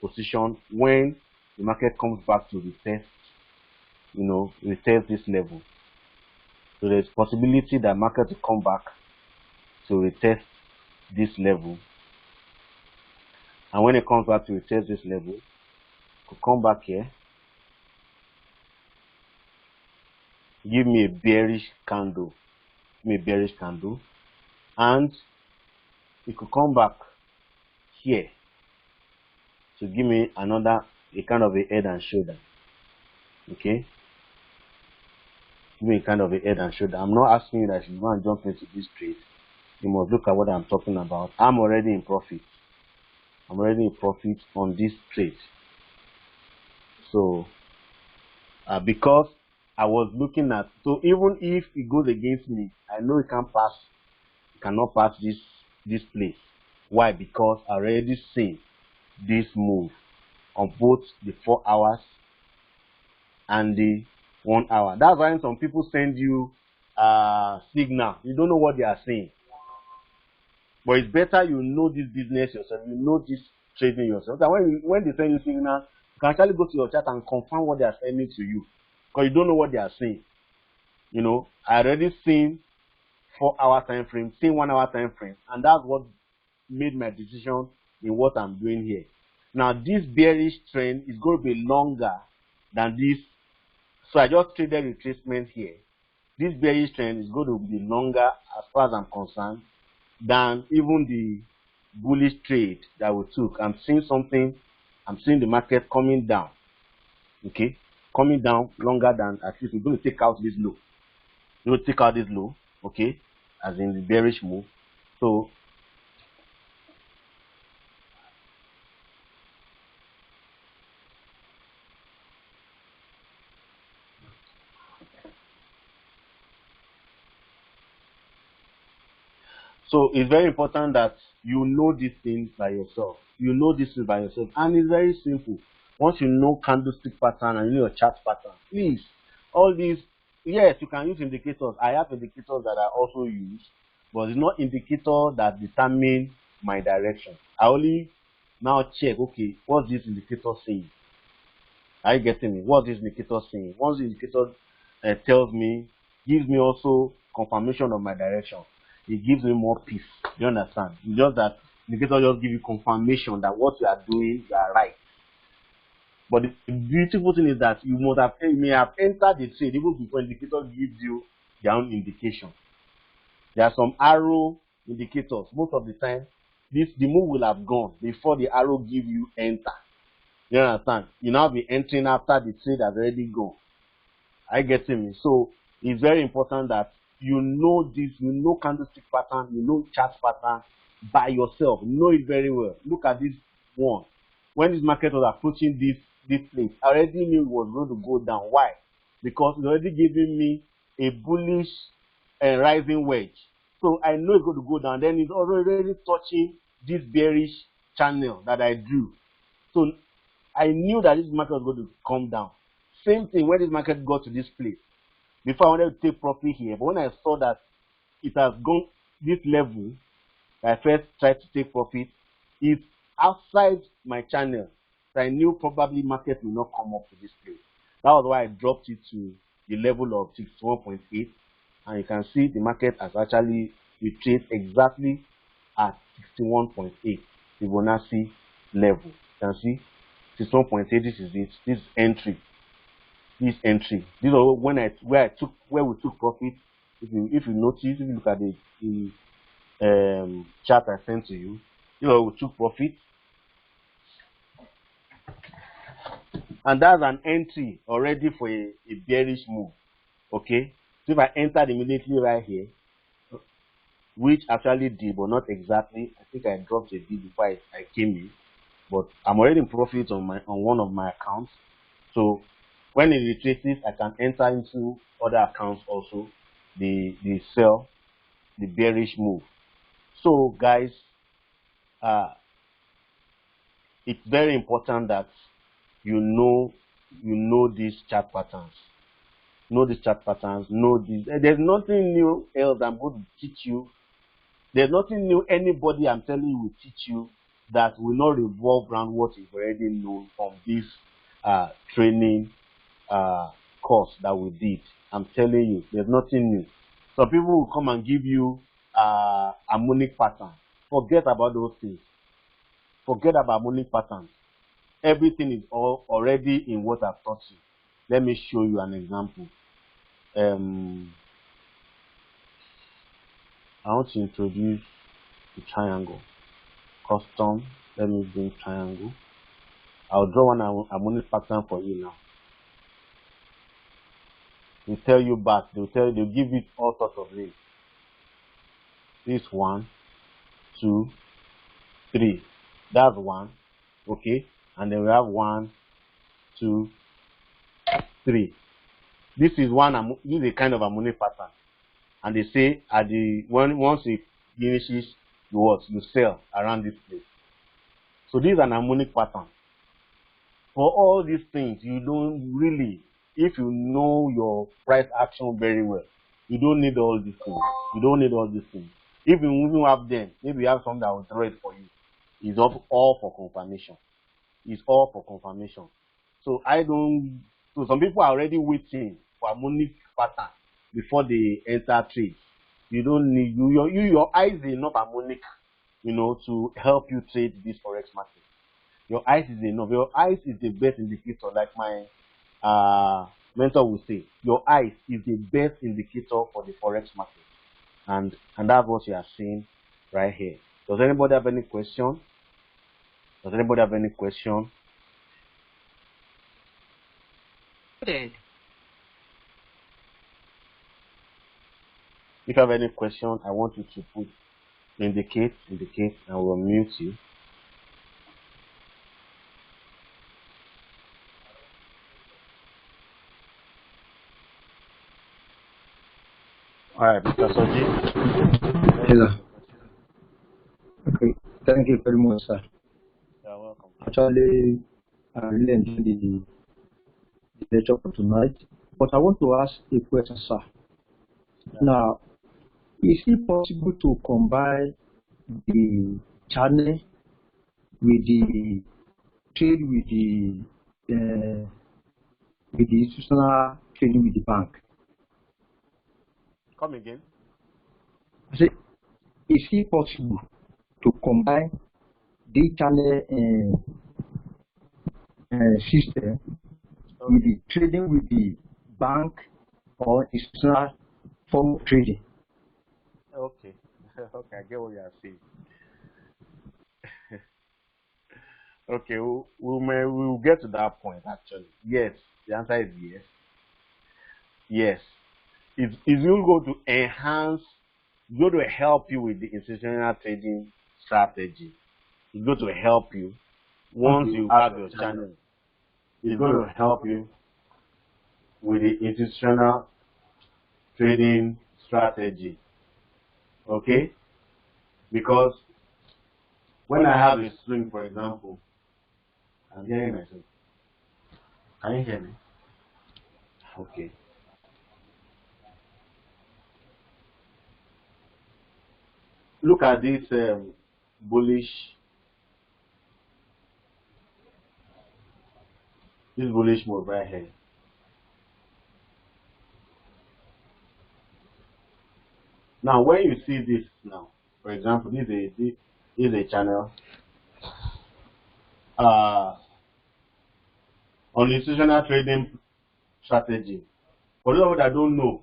position when the market comes back to retest this level. So there's possibility that market will come back to retest this level, and when it comes back to retest this level, it could come back here, give me a bearish candle, and it could come back here to give me a kind of a head and shoulder. Okay, give me a kind of a head and shoulder. I'm not asking you that you go and jump into this trade. You must look at what I'm talking about. I'm already in profit. On this trade. So because I was looking at, so even if it goes against me, I know it cannot pass this place. Why? Because I already seen this move on both the 4 hours and the 1 hour. That's why some people send you signal. You don't know what they are saying. But it's better you know this business yourself, you know this trading yourself. That when they send you signal, you can actually go to your chart and confirm what they are sending to you. Because you don't know what they are saying. You know, I already seen 4-hour time frame, seen 1 hour time frame, and that's what made my decision in what I'm doing here. Now this bearish trend is going to be longer than this, so I just traded retracement here. This bearish trend is going to be longer as far as I'm concerned than even the bullish trade that we took. I'm seeing the market coming down, okay, coming down longer than, at least we're going to take out this low. We're going to take out this low, okay, as in the bearish move. So it's very important that you know these things by yourself. You know this thing by yourself, and it's very simple. Once you know candlestick pattern and you know your chart pattern, please, all these, yes, you can use indicators. I have indicators that I also use, but it's not indicator that determine my direction. I only now check, okay, what's this indicator saying? Are you getting me? What's this indicator saying? Once the indicator tells me, gives me also confirmation of my direction, it gives me more peace. You understand? It's just that indicator just give you confirmation that what you are doing, you are right. But the beautiful thing is that you may have entered the trade even before indicator gives you their own indication. There are some arrow indicators. Most of the time, the move will have gone before the arrow give you enter. You understand? You now be entering after the trade has already gone. Are you getting me? So it's very important that you know this, you know candlestick pattern, you know chart pattern by yourself. You know it very well. Look at this one. When this market was approaching this place, I already knew it was going to go down. Why? Because it's already giving me a bullish rising wedge. So I know it's going to go down. Then it's already touching this bearish channel that I drew. So I knew that this market was going to come down. Same thing when this market got to this place. Before I wanted to take profit here, but when I saw that it has gone this level, I first tried to take profit. It's outside my channel, so I knew probably market will not come up to this place. That was why I dropped it to the level of 61.8, and you can see the market has actually retraced exactly at 61.8, the Fibonacci level. You can see 61.8. This is it. This entry. This entry. These are where we took profit. If you notice, if you look at the chart I sent to you, we took profit, and that's an entry already for a bearish move. Okay, so if I entered immediately right here, which actually did, but not exactly. I think I dropped a bit before I came in, but I'm already in profit on one of my accounts. So when it retraces, I can enter into other accounts also. The sell, the bearish move. So guys, it's very important that you know these chart patterns. Know these chart patterns. Know this. There's nothing new else I'm going to teach you. There's nothing new anybody I'm telling you will teach you that will not revolve around what you've already known from this training course that we did. I'm telling you, there's nothing new. Some people will come and give you harmonic pattern. Forget about those things. Forget about harmonic patterns. Everything is already in what I've taught you. Let me show you an example. I want to introduce the triangle. Custom. Let me bring triangle. I'll draw one harmonic pattern for you now. They tell you back. They'll give you all sorts of names. This 1, 2, 3. That's 1. Okay. And then we have 1, 2, 3. This is a kind of harmonic pattern. And they say once it finishes, you sell around this place. So this is an harmonic pattern. for all these things, you don't really, if you know your price action very well, you don't need all these things. You don't need all these things. If you even have them, maybe you have something that will trade for you. It's all for confirmation. It's all for confirmation. So so some people are already waiting for harmonic pattern before they enter trade. You don't need, your eyes are enough harmonic, to help you trade this forex market. Your eyes is enough. Your eyes is the best indicator, like my mentor will say. Your eyes is the best indicator for the forex market, and that's what you are seeing right here. Does anybody have any question? Does anybody have any question? If you have any question, I want you to indicate, and we'll mute you. All right, Mr. Soji. Hello. Okay, thank you very much, sir. You're welcome. Actually, I really enjoyed the lecture for tonight, but I want to ask a question, sir. Yeah. Now, is it possible to combine the channel with the trade with the institutional trading with the bank? Come again. I say, is it possible to combine the channel system with the trading with the bank or institutional form of trading? Okay. Okay, I get what you are saying. Okay, we'll get to that point actually. Yes, the answer is yes. Yes. It's going to enhance, it's going to help you with the institutional trading strategy. It's going to help you once you have your channel. It's going to help you with the institutional trading strategy. Okay? Because when I have a swing, for example, I'm hearing myself. Can you hear me? Okay. Look at this bullish move right here. Now, when you see this now, for example, this is a channel on institutional trading strategy. For those that don't know,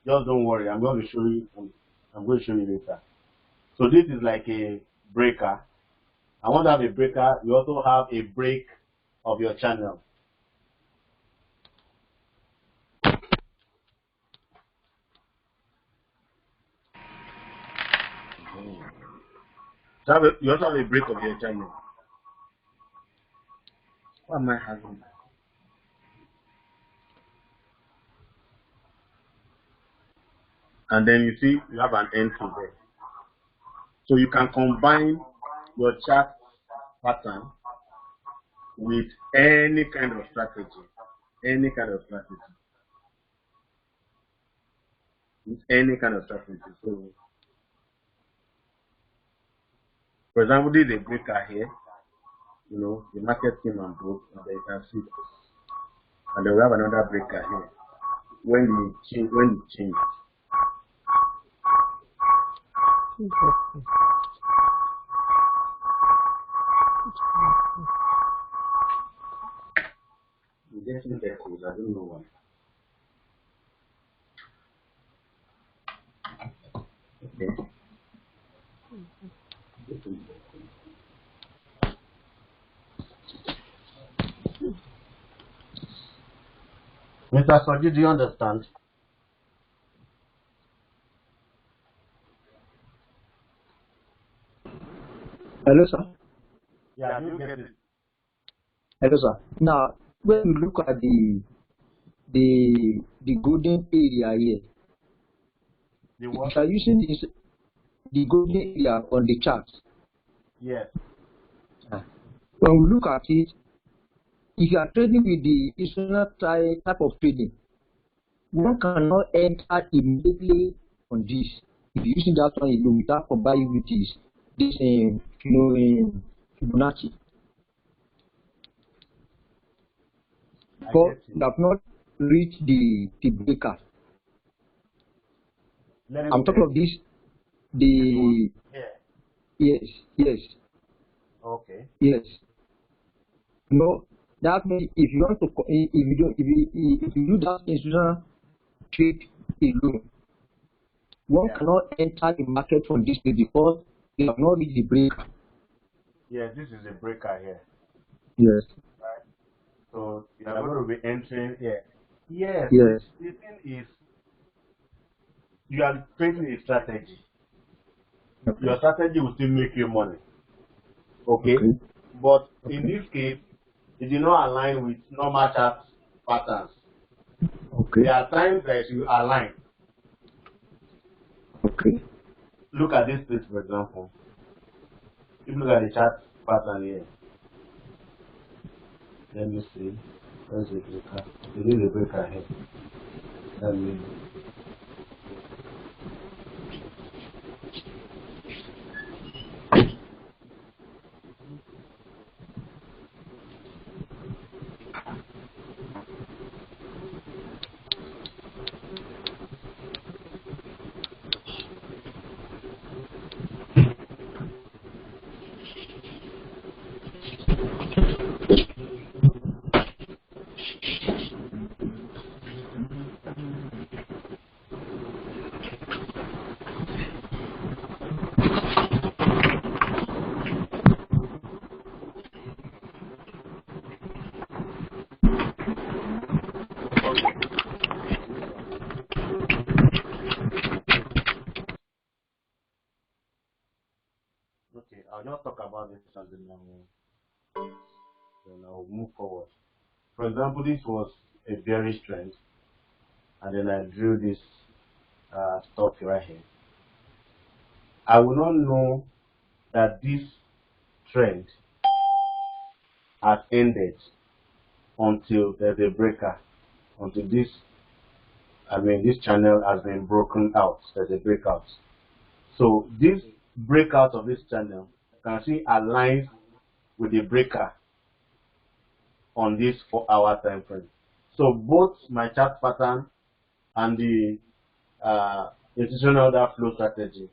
just don't worry. I'm going to show you. I'm going to show you later. So this is like a breaker. I want to have a breaker. You also have a break of your channel. So you also have a break of your channel. What am I having? And then you see you have an entry there. So you can combine your chart pattern with any kind of strategy. Any kind of strategy. With any kind of strategy. So, for example, this is a breaker here. The market came and broke, and then you can see. And then we have another breaker here. When you change. You're getting echoes, I don't know why. Okay. Mr. Soji, do you understand? Hello, sir. Yeah, you get it. Hello, sir. Now, when you look at the golden area here, The what? if you are using this, the golden area on the chart. Yes. When we look at it, if you are trading with the institutional type of trading, one cannot enter immediately on this. If you're using that one alone without combining with this Fibonacci. Because you have not reached the breaker. I'm talking of this. Yes. Okay. Yes. No, that means if you want to, if you do that institutional trade alone, one cannot enter the market from this way because you have not reached the breaker. Yes, this is the breaker here. Yes. Right. So you are going to be entering here. Yes. The thing is, you are creating a strategy. Okay. Your strategy will still make you money. Okay. But in this case, it did not align with normal chart patterns. Okay. There are times that you align. Okay. Look at this place, for example. If you look at the chart pattern here. Let me see. Where's the breaker? It is a breaker here. Let me. Okay, I'll just talk about this and then I'll move forward. For example, this was a bearish trend, and then I drew this stock right here. I will not know that this trend has ended until there's a breaker, until this channel has been broken out. There's a breakout. So this breakout of this channel, you can see aligns with the breaker on this 4-hour time frame. So both my chart pattern and the institutional order flow strategy,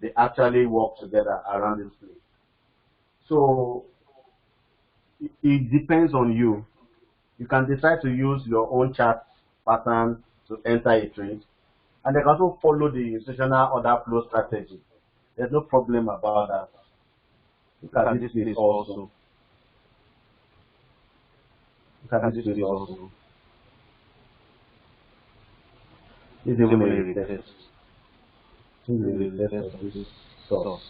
they actually work together around this place. So it depends on you. You can decide to use your own chart pattern to enter a trade, and they can also follow the institutional order flow strategy. There's no problem about that. Look at this place also. Look at this place also. This is even a retest. This is a retest of this source.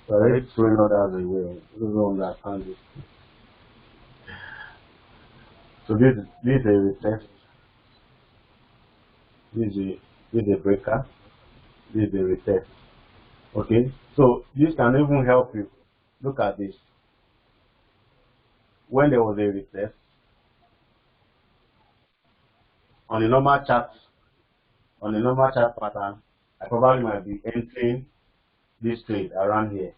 So I already throwing others away. I don't understand this. So this is a retest. This is a breaker. This is a retest. Okay? So this can even help you. Look at this. When there was a retest, on a normal chart pattern, I probably might be entering this trade around here.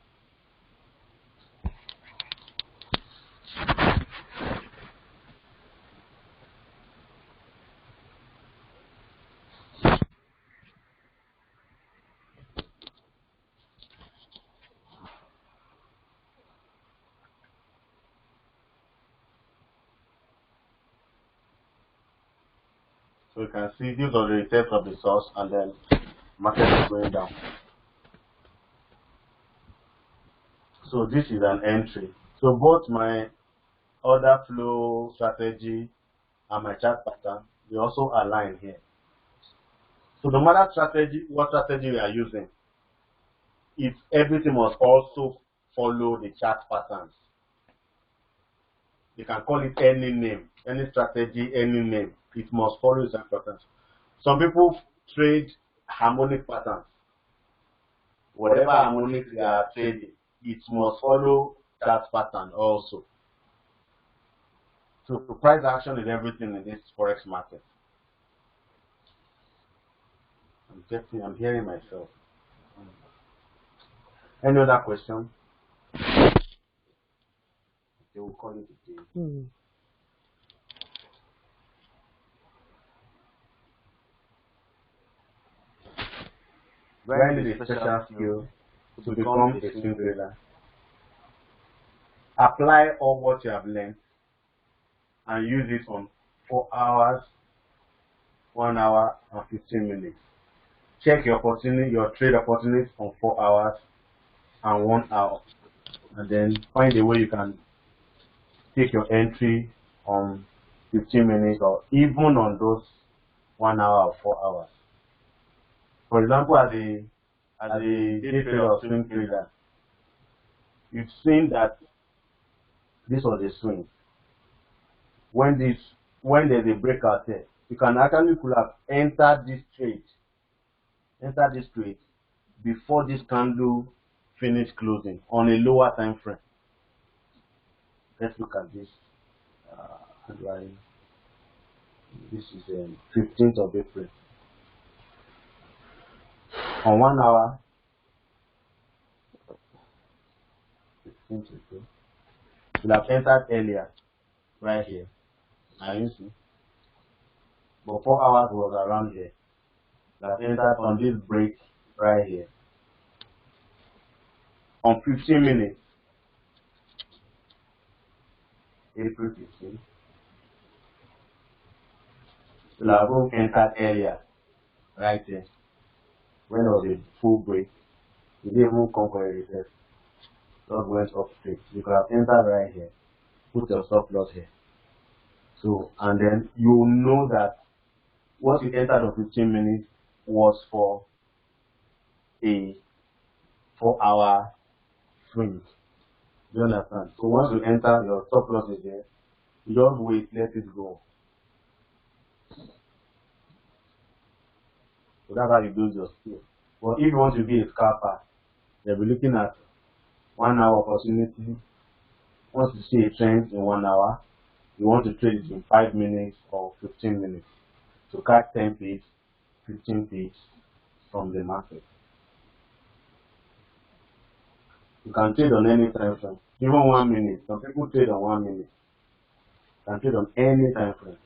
So you can see this was the retest of the source, and then market is going down. So this is an entry. So both my order flow strategy and my chart pattern, they also align here. So no matter what strategy we are using, everything must also follow the chart patterns. You can call it any name, any strategy, any name. It must follow the chart patterns. Some people trade harmonic patterns. Whatever harmonic they are trading, it must follow chart pattern also. So price action is everything in this forex market. I'm hearing myself. Any other question? They will call it a day. Why need a special skill to become a swing trader? Apply all what you have learned and use it on 4 hours, 1 hour, and 15 minutes. Check your trade opportunities on 4 hours and 1 hour, and then find a way you can take your entry on 15 minutes or even on those 1 hour or 4 hours. For example, as a day trader or swing trader, you've seen that this was a swing. When there's a breakout here, you can actually could have entered this trade before this candle finish closing on a lower time frame. Let's look at this. This is 15th of April. On 1 hour, 15th April, you have entered earlier, right here. Now you see. But 4 hours was around here. You have entered on this break right here. On 15 minutes, April 15th, you have entered earlier, right here. When there was a full break, you didn't even come for a reset. Just went up straight. You could have entered right here. Put your stop loss here. So, and then you know that what you entered on 15 minutes was for a 4-hour swing. Do you understand? So once you enter, your stop loss is there. You just wait, let it go. So that's how you build your skill. But if you want to be a scalper, they'll be looking at 1 hour opportunity. Once you see a trend in 1 hour, you want to trade it in 5 minutes or 15 minutes to catch 10 pips, 15 pips from the market. You can trade on any time frame, even 1 minute. Some people trade on 1 minute. You can trade on any time frame.